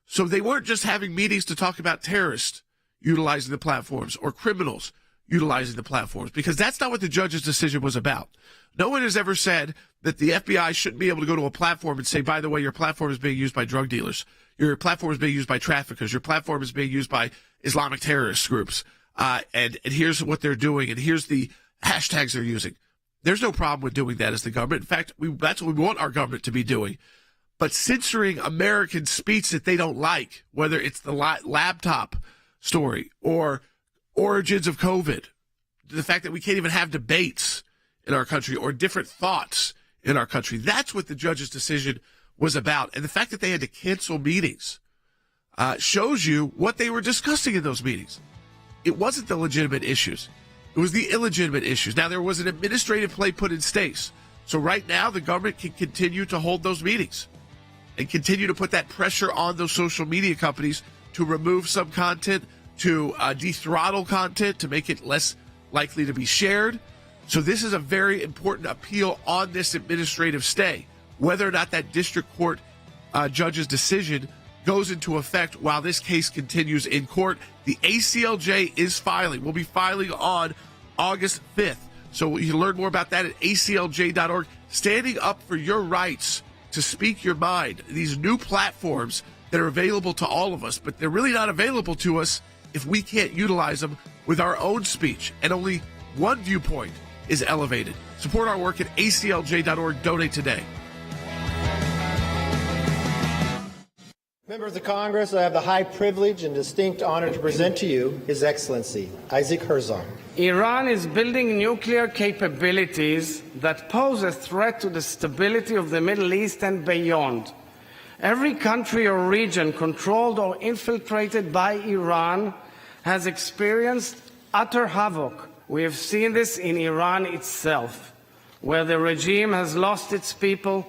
So they weren't just having meetings to talk about terrorists utilizing the platforms or criminals utilizing the platforms, because that's not what the judge's decision was about. No one has ever said that the FBI shouldn't be able to go to a platform and say, by the way, your platform is being used by drug dealers. Your platform is being used by traffickers. Your platform is being used by Islamic terrorist groups. And here's what they're doing, and here's the hashtags they're using. There's no problem with doing that as the government. In fact, that's what we want our government to be doing. But censoring American speech that they don't like, whether it's the laptop story or origins of COVID, the fact that we can't even have debates in our country or different thoughts in our country, that's what the judge's decision was about. And the fact that they had to cancel meetings shows you what they were discussing in those meetings. It wasn't the legitimate issues. It was the illegitimate issues. Now, there was an administrative play put in states. So right now, the government can continue to hold those meetings and continue to put that pressure on those social media companies to remove some content, to dethrottle content, to make it less likely to be shared. So this is a very important appeal on this administrative stay. Whether or not that district court judge's decision goes into effect while this case continues in court, the ACLJ is filing. We'll be filing on August 5th. So you can learn more about that at aclj.org. Standing up for your rights to speak your mind. These new platforms that are available to all of us, but they're really not available to us if we can't utilize them with our own speech. And only one viewpoint is elevated. Support our work at aclj.org. Donate today. Members of Congress, I have the high privilege and distinct honor to present to you His Excellency Isaac Herzog. Iran is building nuclear capabilities that pose a threat to the stability of the Middle East and beyond. Every country or region controlled or infiltrated by Iran has experienced utter havoc. We have seen this in Iran itself, where the regime has lost its people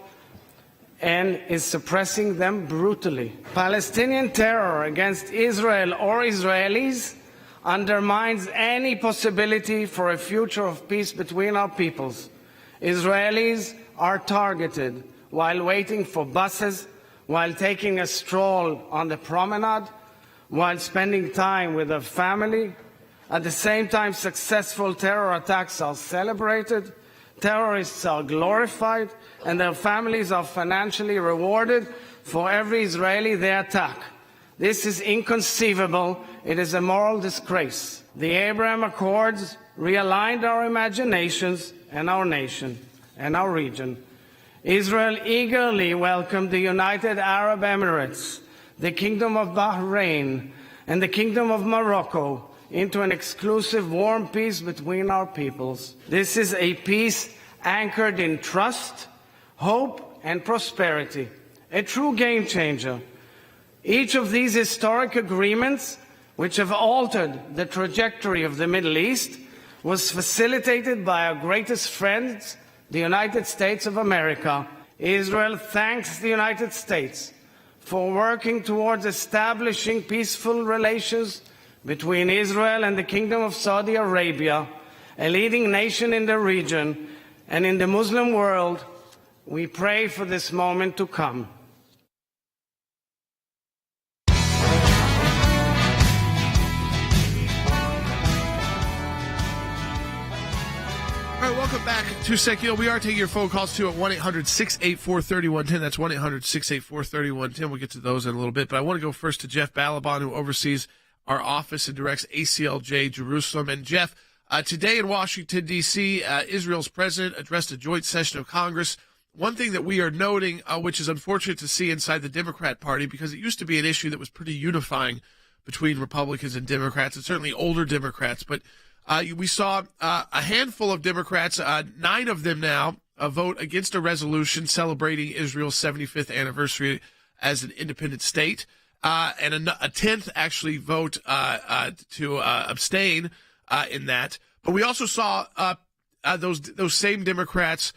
and is suppressing them brutally. Palestinian terror against Israel or Israelis undermines any possibility for a future of peace between our peoples. Israelis are targeted while waiting for buses, while taking a stroll on the promenade, while spending time with their family. At the same time, successful terror attacks are celebrated, terrorists are glorified, and their families are financially rewarded for every Israeli they attack. This is inconceivable. It is a moral disgrace. The Abraham Accords realigned our imaginations and our nation and our region. Israel eagerly welcomed the United Arab Emirates, the Kingdom of Bahrain, and the Kingdom of Morocco into an exclusive warm peace between our peoples. This is a peace anchored in trust, hope, and prosperity, a true game changer. Each of these historic agreements, which have altered the trajectory of the Middle East, was facilitated by our greatest friends, the United States of America. Israel thanks the United States for working towards establishing peaceful relations between Israel and the Kingdom of Saudi Arabia, a leading nation in the region and in the Muslim world. We pray for this moment to come. All right, welcome back to Sekulow. We are taking your phone calls too at 1-800-684-3110. That's 1-800-684-3110. We'll get to those in a little bit. But I want to go first to Jeff Balaban, who oversees our office and directs ACLJ Jerusalem. And Jeff, today in Washington, D.C., Israel's president addressed a joint session of Congress. One thing that we are noting, which is unfortunate to see inside the Democrat Party, because it used to be an issue that was pretty unifying between Republicans and Democrats, and certainly older Democrats. But we saw a handful of Democrats, 9 of them now, vote against a resolution celebrating Israel's 75th anniversary as an independent state. And a 10th actually vote to abstain in that. But we also saw those same Democrats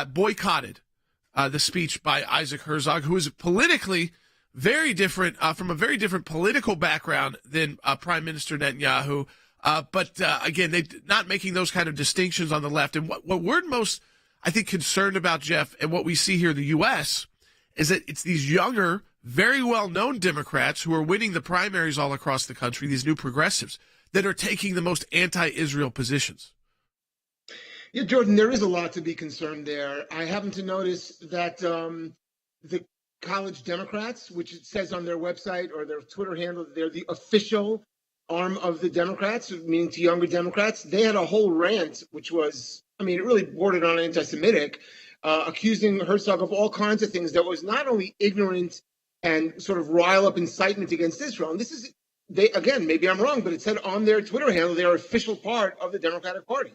boycotted the speech by Isaac Herzog, who is politically very different, from a very different political background than Prime Minister Netanyahu. But again, they not making those kind of distinctions on the left. And what we're most, I think, concerned about, Jeff, and what we see here in the U.S. is that it's these younger, very well-known Democrats who are winning the primaries all across the country, these new progressives, that are taking the most anti-Israel positions. Yeah, Jordan, there is a lot to be concerned there. I happen to notice that the college Democrats, which it says on their website or their Twitter handle, they're the official arm of the Democrats, meaning to younger Democrats, they had a whole rant, which was, I mean, it really bordered on anti-Semitic, accusing Herzog of all kinds of things that was not only ignorant and sort of rile up incitement against Israel. And this is, they again, maybe I'm wrong, but it said on their Twitter handle, they are official part of the Democratic Party.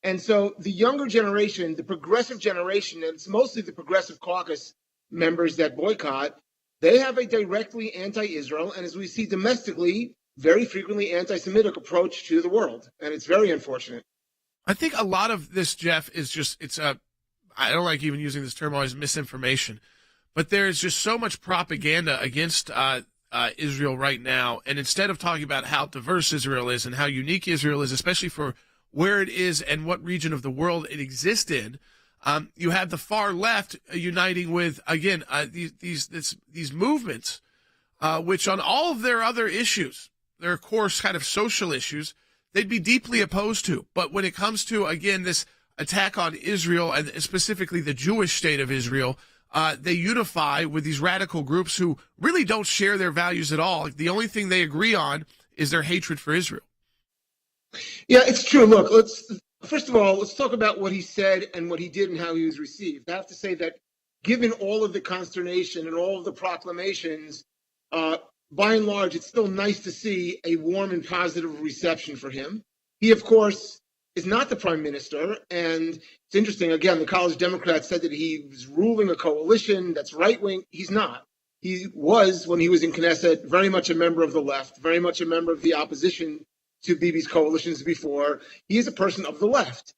And so the younger generation, the progressive generation, and it's mostly the progressive caucus members that boycott, they have a directly anti-Israel, and as we see domestically, very frequently anti-Semitic approach to the world. And it's very unfortunate. I think a lot of this, Jeff, is just, I don't like even using this term always, misinformation. But there is just so much propaganda against Israel right now, and instead of talking about how diverse Israel is and how unique Israel is, especially for where it is and what region of the world it exists in, you have the far left uniting with, again, these movements, which on all of their other issues, their core kind of social issues, they'd be deeply opposed to. But when it comes to, again, this attack on Israel and specifically the Jewish state of Israel, they unify with these radical groups who really don't share their values at all. The only thing they agree on is their hatred for Israel. Yeah, it's true. Look, first of all, let's talk about what he said and what he did and how he was received. I have to say that given all of the consternation and all of the proclamations, by and large, it's still nice to see a warm and positive reception for him. He, of course, is not the prime minister. And it's interesting, again, the college Democrats said that he was ruling a coalition that's right-wing. He's not. He was, when he was in Knesset, very much a member of the left, very much a member of the opposition to Bibi's coalitions before. He is a person of the left.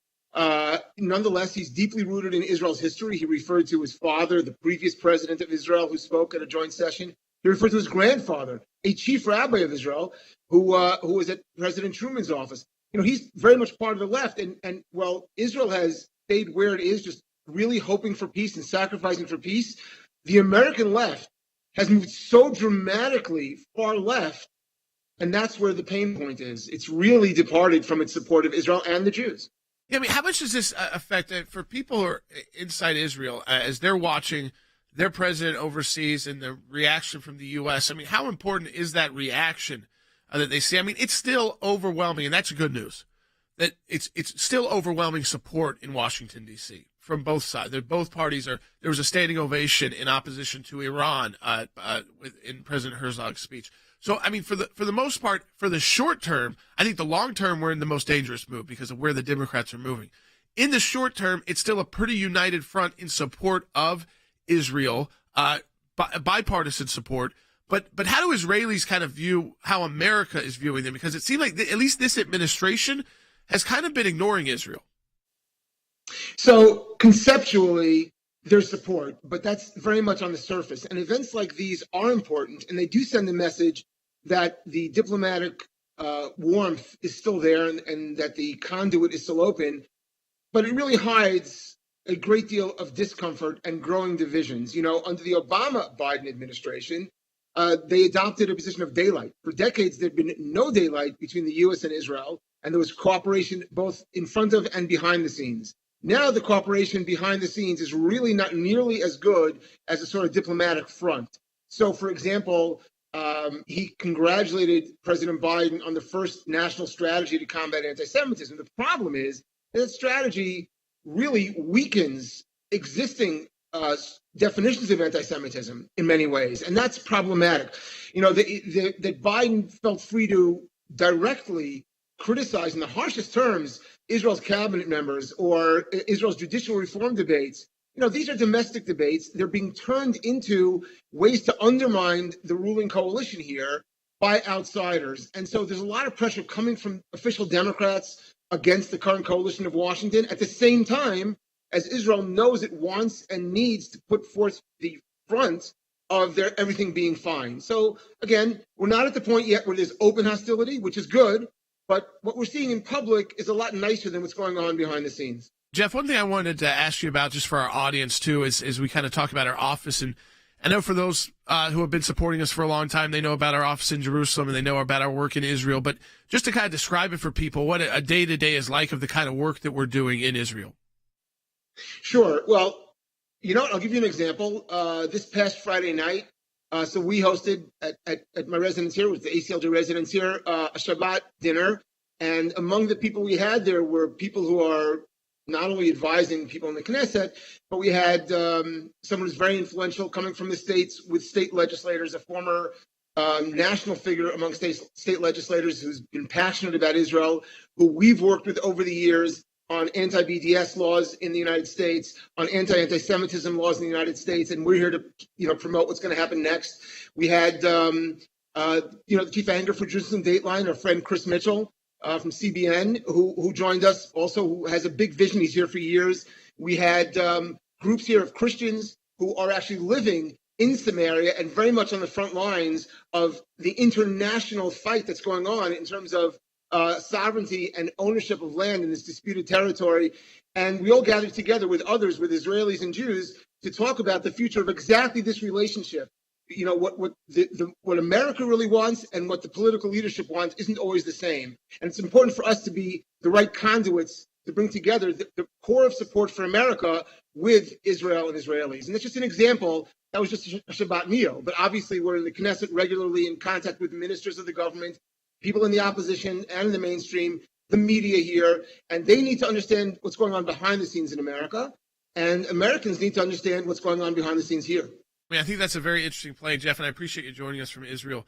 Nonetheless, he's deeply rooted in Israel's history. He referred to his father, the previous president of Israel, who spoke at a joint session. He referred to his grandfather, a chief rabbi of Israel, who was at President Truman's office. You know, he's very much part of the left. And while Israel has stayed where it is, just really hoping for peace and sacrificing for peace, the American left has moved so dramatically far left. And that's where the pain point is. It's really departed from its support of Israel and the Jews. Yeah, I mean, how much does this affect for people who are inside Israel as they're watching their president overseas and the reaction from the U.S.? I mean, how important is that reaction that they see? I mean, it's still overwhelming, and that's good news. That it's still overwhelming support in Washington, D.C. from both sides. Both parties are. There was a standing ovation in opposition to Iran in President Herzog's speech. So, I mean, for the most part, for the short term, I think the long term, we're in the most dangerous move because of where the Democrats are moving. In the short term, it's still a pretty united front in support of Israel, bipartisan support. But how do Israelis kind of view how America is viewing them? Because it seems like at least this administration has kind of been ignoring Israel. So conceptually, there's support, but that's very much on the surface. And events like these are important, and they do send a message that the diplomatic warmth is still there and that the conduit is still open. But it really hides a great deal of discomfort and growing divisions. You know, under the Obama-Biden administration, they adopted a position of daylight. For decades, there'd been no daylight between the U.S. and Israel, and there was cooperation both in front of and behind the scenes. Now the cooperation behind the scenes is really not nearly as good as a sort of diplomatic front. So, for example, he congratulated President Biden on the first national strategy to combat anti-Semitism. The problem is that strategy really weakens existing definitions of anti-Semitism in many ways, and that's problematic. You know, that Biden felt free to directly criticize in the harshest terms Israel's cabinet members or Israel's judicial reform debates. You know, these are domestic debates. They're being turned into ways to undermine the ruling coalition here by outsiders. And so there's a lot of pressure coming from official Democrats against the current coalition of Washington at the same time as Israel knows it wants and needs to put forth the front of their everything being fine. So again, we're not at the point yet where there's open hostility, which is good. But what we're seeing in public is a lot nicer than what's going on behind the scenes. Jeff, one thing I wanted to ask you about just for our audience, too, is we kind of talk about our office. And I know for those who have been supporting us for a long time, they know about our office in Jerusalem and they know about our work in Israel. But just to kind of describe it for people, what a day-to-day is like of the kind of work that we're doing in Israel. Sure. Well, you know what? I'll give you an example. This past Friday night, so we hosted at my residence here, with the ACLJ residence here, a Shabbat dinner. And among the people we had there were people who are not only advising people in the Knesset, but we had someone who's very influential coming from the states with state legislators, a former national figure among state legislators who's been passionate about Israel, who we've worked with over the years on anti-BDS laws in the United States, on anti-Semitism laws in the United States, and we're here to, promote what's going to happen next. We had, the chief anchor for Jerusalem Dateline, our friend Chris Mitchell from CBN, who joined us, also who has a big vision. He's here for years. We had groups here of Christians who are actually living in Samaria and very much on the front lines of the international fight that's going on in terms of sovereignty and ownership of land in this disputed territory. And we all gathered together with others, with Israelis and Jews, to talk about the future of exactly this relationship. You know, what America really wants and what the political leadership wants isn't always the same. And it's important for us to be the right conduits to bring together the core of support for America with Israel and Israelis. And that's just an example. That was just a Shabbat Neo. But obviously, we're in the Knesset regularly in contact with ministers of the government, people in the opposition and in the mainstream, the media here, and they need to understand what's going on behind the scenes in America. And Americans need to understand what's going on behind the scenes here. I mean, I think that's a very interesting point, Jeff, and I appreciate you joining us from Israel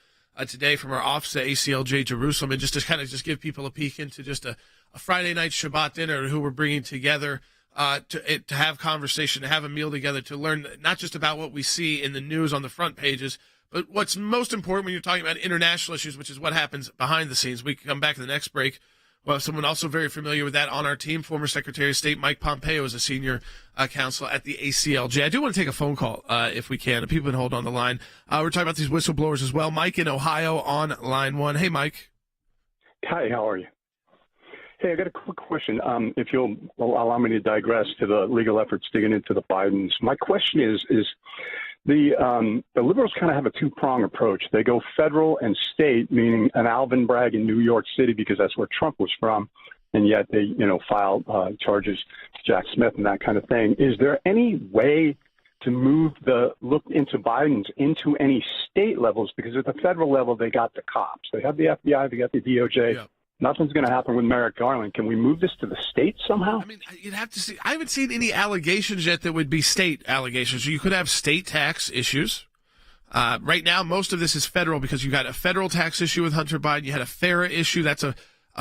today from our office at ACLJ Jerusalem, and just to kind of just give people a peek into just a Friday night Shabbat dinner, who we're bringing together to have conversation, to have a meal together, to learn not just about what we see in the news on the front pages, but what's most important when you're talking about international issues, which is what happens behind the scenes. We can come back in the next break. Well, someone also very familiar with that on our team, former Secretary of State Mike Pompeo, is a senior counsel at the ACLJ. I do want to take a phone call if we can. People can hold on the line. We're talking about these whistleblowers as well. Mike in Ohio on line one. Hey, Mike. Hi, how are you? Hey, I got a quick question. If you'll allow me to digress to the legal efforts digging into the Bidens. My question is the liberals kind of have a two-prong approach. They go federal and state, meaning an Alvin Bragg in New York City because that's where Trump was from, and yet they, file charges to Jack Smith and that kind of thing. Is there any way to move the look into Biden's into any state levels? Because at the federal level, they got the cops. They have the FBI, they got the DOJ. Yeah. Nothing's going to happen with Merrick Garland. Can we move this to the states somehow? I mean, you'd have to see. I haven't seen any allegations yet that would be state allegations. You could have state tax issues. Right now, most of this is federal because you got a federal tax issue with Hunter Biden. You had a FARA issue. That's a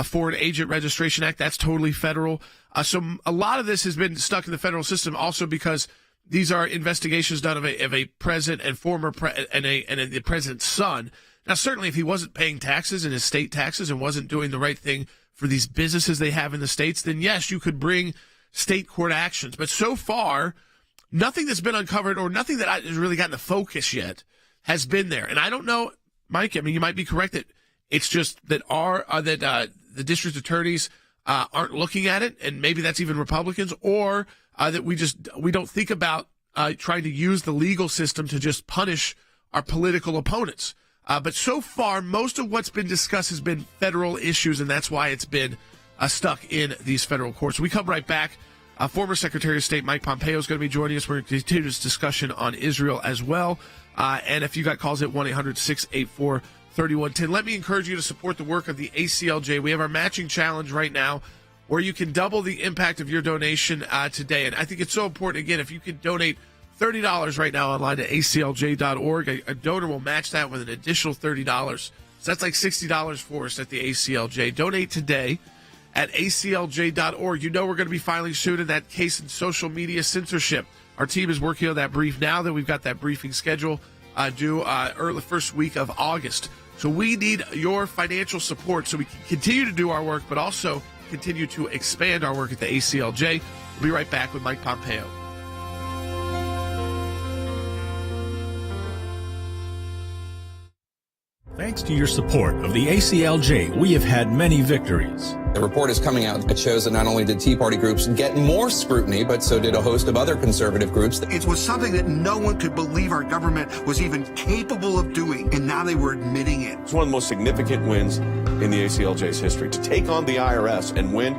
Foreign Agent Registration Act. That's totally federal. So a lot of this has been stuck in the federal system also because these are investigations done of a president and former and the president's son. Now, certainly, if he wasn't paying taxes and his state taxes and wasn't doing the right thing for these businesses they have in the states, then yes, you could bring state court actions. But so far, nothing that's been uncovered or nothing that has really gotten the focus yet has been there. And I don't know, Mike, I mean, you might be correct that it's just that the district attorneys aren't looking at it, and maybe that's even Republicans, or that we don't think about trying to use the legal system to just punish our political opponents. But so far, most of what's been discussed has been federal issues, and that's why it's been stuck in these federal courts. We come right back. Former Secretary of State Mike Pompeo is going to be joining us. We're going to continue this discussion on Israel as well. And if you got calls at 1-800-684-3110, let me encourage you to support the work of the ACLJ. We have our matching challenge right now where you can double the impact of your donation today. And I think it's so important, again, if you can donate $30 right now online at aclj.org. A donor will match that with an additional $30. So that's like $60 for us at the ACLJ. Donate today at aclj.org. You know we're going to be filing soon in that case in social media censorship. Our team is working on that brief now that we've got that briefing schedule due early first week of August. So we need your financial support so we can continue to do our work, but also continue to expand our work at the ACLJ. We'll be right back with Mike Pompeo. Thanks to your support of the ACLJ, we have had many victories. The report is coming out. It shows that not only did Tea Party groups get more scrutiny, but so did a host of other conservative groups. It was something that no one could believe our government was even capable of doing, and now they were admitting it. It's one of the most significant wins in the ACLJ's history. To take on the IRS and win,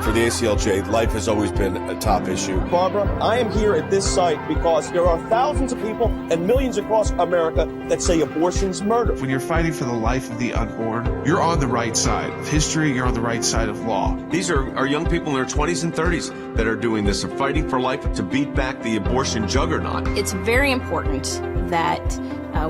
for the ACLJ, life has always been a top issue. Barbara, I am here at this site because there are thousands of people and millions across America that say abortion's murder. When you're fighting for the life of the unborn, you're on the right side of history, you're on the right side of law. These are young people in their 20s and 30s that are doing this, are fighting for life to beat back the abortion juggernaut. It's very important that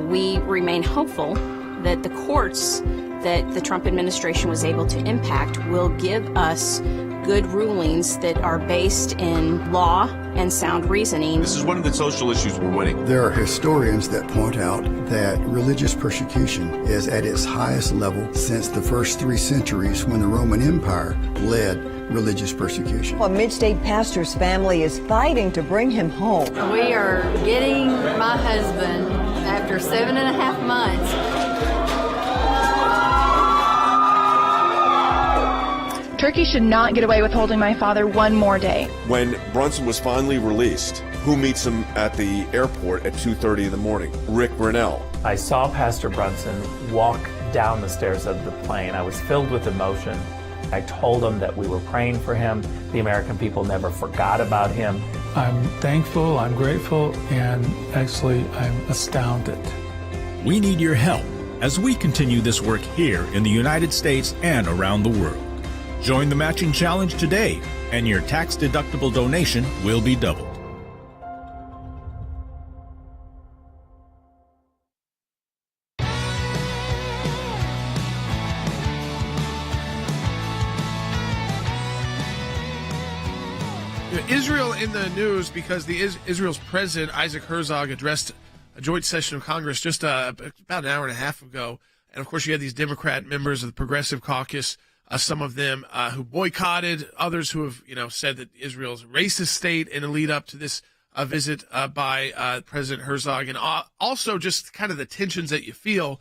we remain hopeful that the courts that the Trump administration was able to impact will give us good rulings that are based in law and sound reasoning. This is one of the social issues we're winning. There are historians that point out that religious persecution is at its highest level since the first 3 centuries when the Roman Empire led religious persecution. A mid-state pastor's family is fighting to bring him home. We are getting my husband after 7.5 months. Turkey should not get away with holding my father one more day. When Brunson was finally released, who meets him at the airport at 2:30 in the morning? Rick Grinnell. I saw Pastor Brunson walk down the stairs of the plane. I was filled with emotion. I told him that we were praying for him. The American people never forgot about him. I'm thankful, I'm grateful, and actually I'm astounded. We need your help as we continue this work here in the United States and around the world. Join the matching challenge today, and your tax-deductible donation will be doubled. Israel in the news because Israel's president, Isaac Herzog, addressed a joint session of Congress just about an hour and a half ago. And, of course, you had these Democrat members of the Progressive Caucus, some of them who boycotted, others who have, said that Israel's a racist state in a lead up to this visit by President Herzog. And also just kind of the tensions that you feel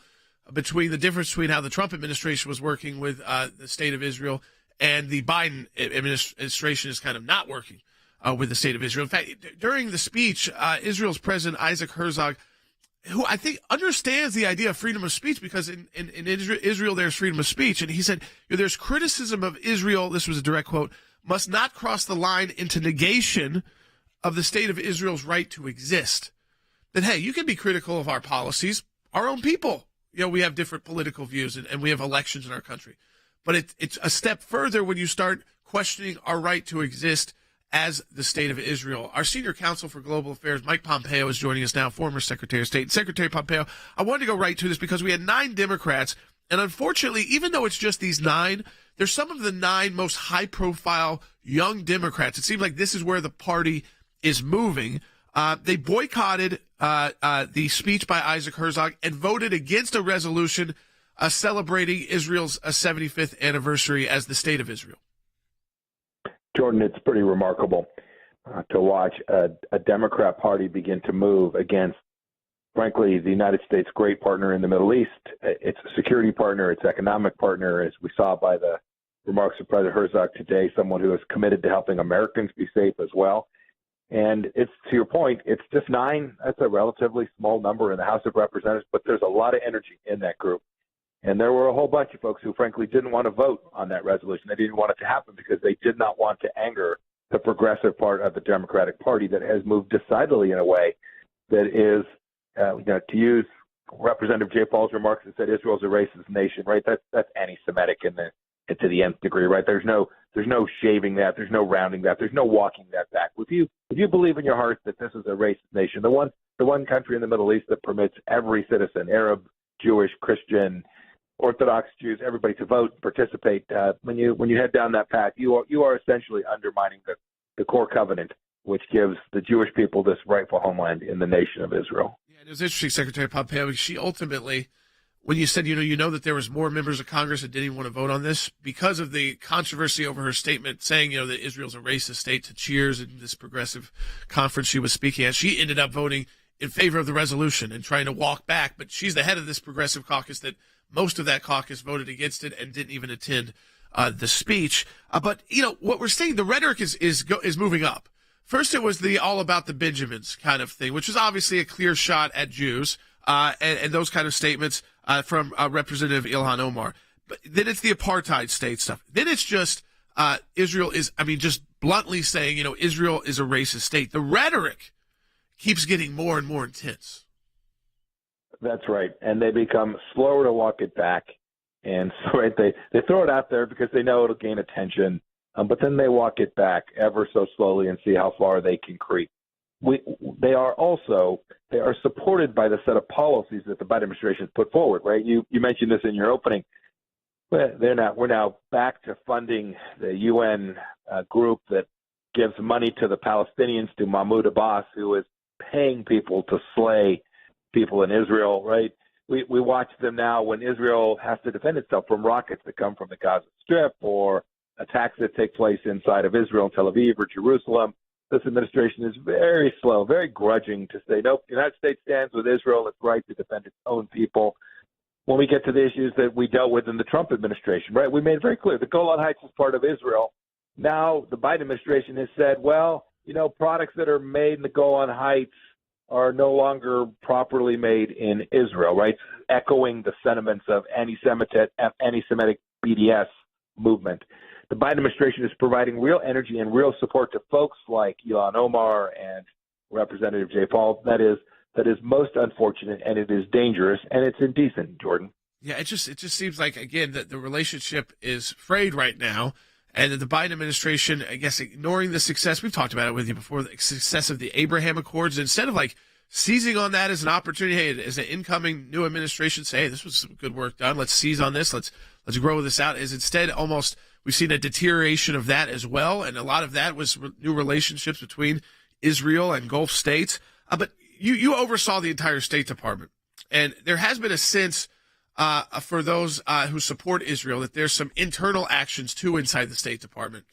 between the difference between how the Trump administration was working with the state of Israel and the Biden administration is kind of not working with the state of Israel. In fact, during the speech, Israel's president, Isaac Herzog, who I think understands the idea of freedom of speech, because in Israel there's freedom of speech, and he said, there's criticism of Israel, this was a direct quote, must not cross the line into negation of the state of Israel's right to exist. That, hey, you can be critical of our policies, our own people. We have different political views, and we have elections in our country. But it's a step further when you start questioning our right to exist as the state of Israel. Our senior counsel for global affairs, Mike Pompeo, is joining us now, former Secretary of State. Secretary Pompeo, I wanted to go right to this because we had 9 Democrats, and unfortunately, even though it's just these 9, there's some of the 9 most high-profile young Democrats. It seems like this is where the party is moving. They boycotted the speech by Isaac Herzog and voted against a resolution celebrating Israel's 75th anniversary as the state of Israel. Jordan, it's pretty remarkable to watch a Democrat party begin to move against, frankly, the United States' great partner in the Middle East. It's a security partner, it's economic partner, as we saw by the remarks of President Herzog today, someone who is committed to helping Americans be safe as well. And it's, to your point, it's just 9. That's a relatively small number in the House of Representatives, but there's a lot of energy in that group. And there were a whole bunch of folks who, frankly, didn't want to vote on that resolution. They didn't want it to happen because they did not want to anger the progressive part of the Democratic Party that has moved decidedly in a way that is, to use Representative Jay Paul's remarks that said Israel's a racist nation, right? That's anti-Semitic to the nth degree, right? There's no shaving that, there's no rounding that, there's no walking that back. If you believe in your heart that this is a racist nation, the one country in the Middle East that permits every citizen, Arab, Jewish, Christian, Orthodox Jews, everybody to vote, participate. When you head down that path, you are essentially undermining the core covenant, which gives the Jewish people this rightful homeland in the nation of Israel. Yeah, it was interesting, Secretary Pompeo. She ultimately, when you said, you know that there was more members of Congress that didn't even want to vote on this because of the controversy over her statement saying, that Israel's a racist state to cheers in this progressive conference she was speaking at. She ended up voting in favor of the resolution and trying to walk back, but she's the head of this progressive caucus that most of that caucus voted against it and didn't even attend the speech. But what we're seeing, the rhetoric is moving up. First, it was the all about the Benjamins kind of thing, which is obviously a clear shot at Jews and those kind of statements from Representative Ilhan Omar. But then it's the apartheid state stuff. Then it's just Israel is, just bluntly saying, Israel is a racist state. The rhetoric keeps getting more and more intense. That's right. And they become slower to walk it back. And so they throw it out there because they know it'll gain attention. But then they walk it back ever so slowly and see how far they can creep. They are supported by the set of policies that the Biden administration has put forward, right? You mentioned this in your opening. We're now back to funding the UN group that gives money to the Palestinians, to Mahmoud Abbas, who is paying people to slay people in Israel, right? We watch them now when Israel has to defend itself from rockets that come from the Gaza Strip or attacks that take place inside of Israel, Tel Aviv, or Jerusalem. This administration is very slow, very grudging to say, nope, the United States stands with Israel. It's right to defend its own people. When we get to the issues that we dealt with in the Trump administration, right, we made it very clear the Golan Heights is part of Israel. Now the Biden administration has said, well, products that are made in the Golan Heights are no longer properly made in Israel, right? Echoing the sentiments of anti-Semitic BDS movement. The Biden administration is providing real energy and real support to folks like Ilhan Omar and Representative Jay Paul. That is most unfortunate, and it is dangerous, and it's indecent, Jordan. Yeah, it just seems like, again, that the relationship is frayed right now, and that the Biden administration, I guess, ignoring the success, we've talked about it with you before, the success of the Abraham Accords, instead of seizing on that as an opportunity, hey, as an incoming new administration, say, hey, this was some good work done, let's seize on this, let's grow this out, is instead almost we've seen a deterioration of that as well, and a lot of that was new relationships between Israel and Gulf states. But you oversaw the entire State Department, and there has been a sense for those who support Israel that there's some internal actions too inside the State Department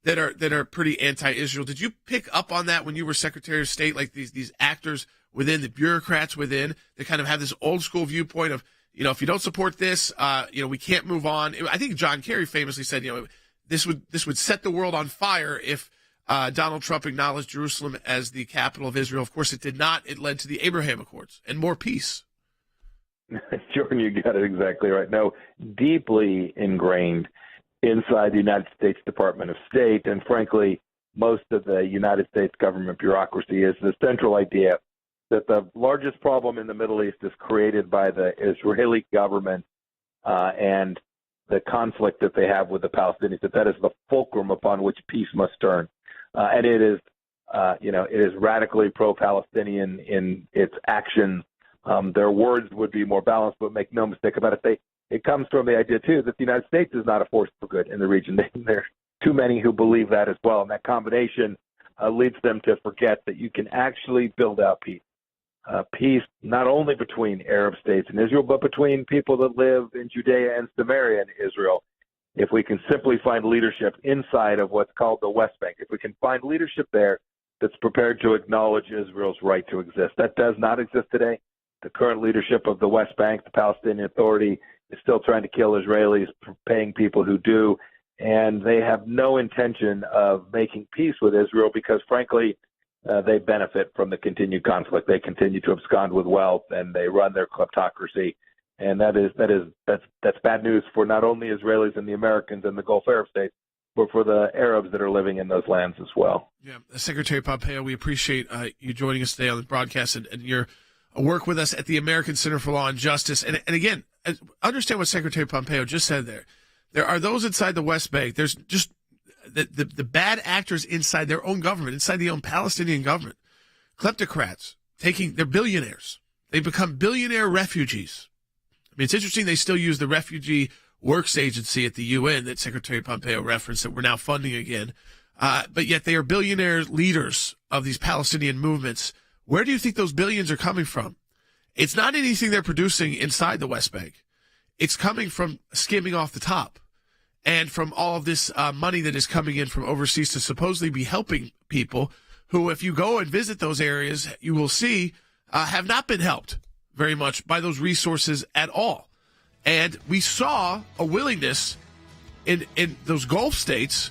that are pretty anti-Israel. Did you pick up on that when you were Secretary of State, like these actors within, the bureaucrats within, that kind of have this old school viewpoint of, if you don't support this, we can't move on? I think John Kerry famously said, this would set the world on fire if Donald Trump acknowledged Jerusalem as the capital of Israel. Of course, it did not. It led to the Abraham Accords and more peace. Jordan, you got it exactly right. No, deeply ingrained inside the United States Department of State, and frankly, most of the United States government bureaucracy, is the central idea that the largest problem in the Middle East is created by the Israeli government and the conflict that they have with the Palestinians, that is the fulcrum upon which peace must turn. And it is, it is radically pro-Palestinian in its actions. Their words would be more balanced, but make no mistake about it, it comes from the idea, too, that the United States is not a force for good in the region. There's too many who believe that as well, and that combination leads them to forget that you can actually build out peace. Peace not only between Arab states and Israel, but between people that live in Judea and Samaria and Israel. If we can simply find leadership inside of what's called the West Bank, if we can find leadership there that's prepared to acknowledge Israel's right to exist. That does not exist today. The current leadership of the West Bank, the Palestinian Authority, is still trying to kill Israelis, paying people who do, and they have no intention of making peace with Israel because, frankly, they benefit from the continued conflict. They continue to abscond with wealth, and they run their kleptocracy. And that's bad news for not only Israelis and the Americans and the Gulf Arab states, but for the Arabs that are living in those lands as well. Yeah, Secretary Pompeo, we appreciate you joining us today on the broadcast and your work with us at the American Center for Law and Justice. And again, understand what Secretary Pompeo just said there. There are those inside the West Bank. There's just the bad actors inside their own government, inside the own Palestinian government. Kleptocrats they're billionaires. They become billionaire refugees. I mean, it's interesting they still use the Refugee Works Agency at the UN that Secretary Pompeo referenced that we're now funding again. But yet they are billionaire leaders of these Palestinian movements. Where do you think those billions are coming from? It's not anything they're producing inside the West Bank. It's coming from skimming off the top and from all of this money that is coming in from overseas to supposedly be helping people who, if you go and visit those areas, you will see have not been helped very much by those resources at all. And we saw a willingness in those Gulf states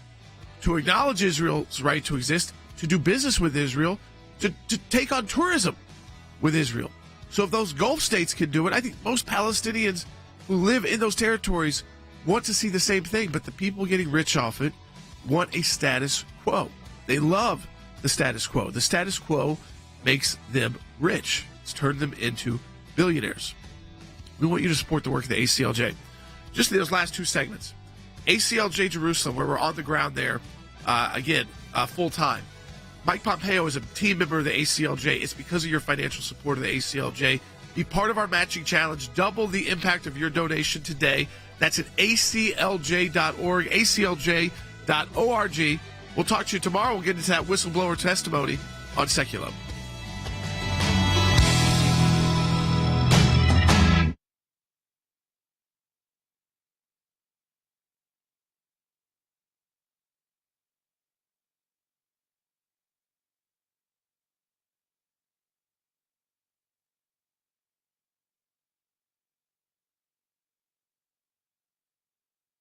to acknowledge Israel's right to exist, to do business with Israel, to take on tourism with Israel. So if those Gulf states can do it, I think most Palestinians who live in those territories want to see the same thing. But the people getting rich off it want a status quo. They love the status quo. The status quo makes them rich. It's turned them into billionaires. We want you to support the work of the ACLJ. Just in those last two segments, ACLJ Jerusalem, where we're on the ground there, full time. Mike Pompeo is a team member of the ACLJ. It's because of your financial support of the ACLJ. Be part of our matching challenge. Double the impact of your donation today. That's at aclj.org, aclj.org. We'll talk to you tomorrow. We'll get into that whistleblower testimony on Sekulow.